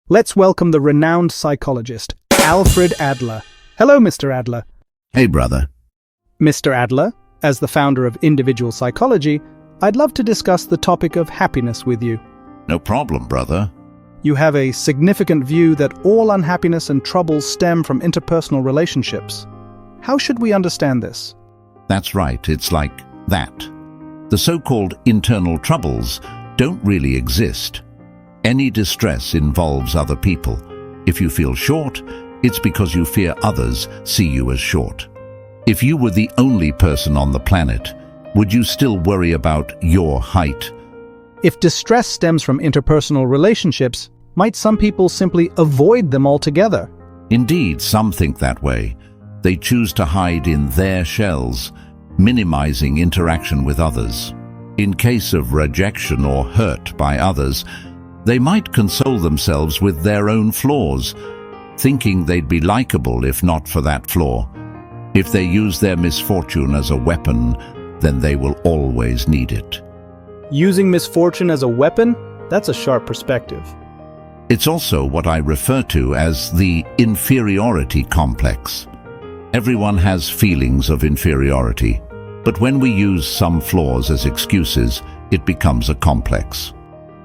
Let's welcome the renowned psychologist, AI Adler. Hello, Mr. Adler. Hey, brother. Mr. Adler, as the founder of individual psychology, I'd love to discuss the topic of happiness with you. No problem, brother. You have a significant view that all unhappiness and troubles stem from interpersonal relationships. How should we understand this? That's right, it's like that. The so-called internal troubles don't really exist. Any distress involves other people. If you feel short, it's because you fear others see you as short. If you were the only person on the planet, would you still worry about your height? If distress stems from interpersonal relationships, might some people simply avoid them altogether? Indeed, some think that way. They choose to hide in their shells, minimizing interaction with others. In case of rejection or hurt by others, they might console themselves with their own flaws, thinking they'd be likable if not for that flaw. If they use their misfortune as a weapon, then they will always need it. Using misfortune as a weapon? That's a sharp perspective. It's also what I refer to as the inferiority complex. Everyone has feelings of inferiority, but when we use some flaws as excuses, it becomes a complex.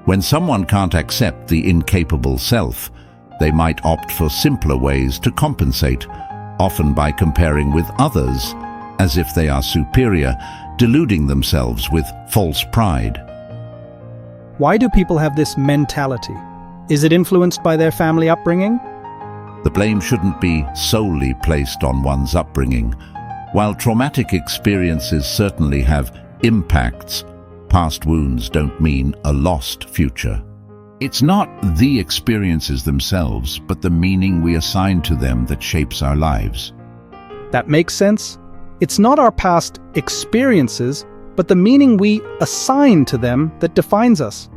When someone can't accept the incapable self, they might opt for simpler ways to compensate, often by comparing with others as if they are superior, deluding themselves with false pride. Why do people have this mentality? Is it influenced by their family upbringing? The blame shouldn't be solely placed on one's upbringing. While traumatic experiences certainly have impacts, past wounds don't mean a lost future. It's not the experiences themselves, but the meaning we assign to them that shapes our lives. That makes sense. It's not our past experiences, but the meaning we assign to them that defines us.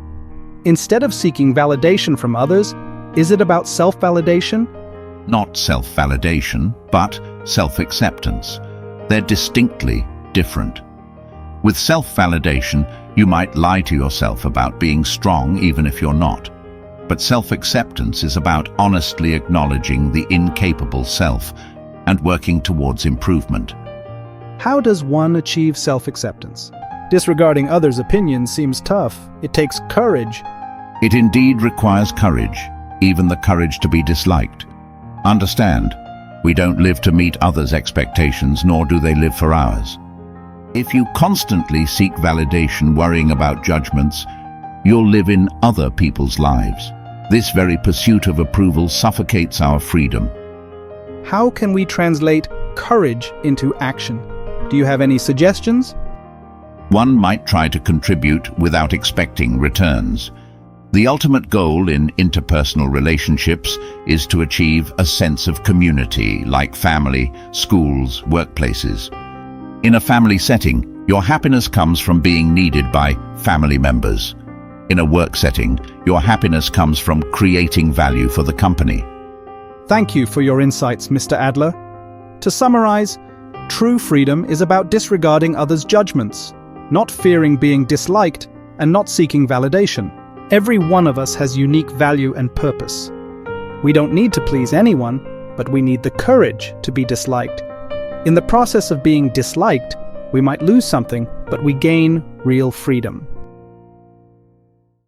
Instead of seeking validation from others, is it about self-validation? Not self-validation, but self-acceptance. They're distinctly different. With self-validation, you might lie to yourself about being strong even if you're not. But self-acceptance is about honestly acknowledging the incapable self and working towards improvement. How does one achieve self-acceptance? Disregarding others' opinions seems tough. It takes courage. It indeed requires courage, even the courage to be disliked. Understand, we don't live to meet others' expectations, nor do they live for ours. If you constantly seek validation worrying about judgments, you'll live in other people's lives. This very pursuit of approval suffocates our freedom. How can we translate courage into action? Do you have any suggestions? One might try to contribute without expecting returns. The ultimate goal in interpersonal relationships is to achieve a sense of community, like family, schools, workplaces. In a family setting, your happiness comes from being needed by family members. In a work setting, your happiness comes from creating value for the company. Thank you for your insights, Mr. Adler. To summarize, true freedom is about disregarding others' judgments, not fearing being disliked, and not seeking validation. Every one of us has unique value and purpose. We don't need to please anyone, but we need the courage to be disliked. In the process of being disliked, we might lose something, but we gain real freedom.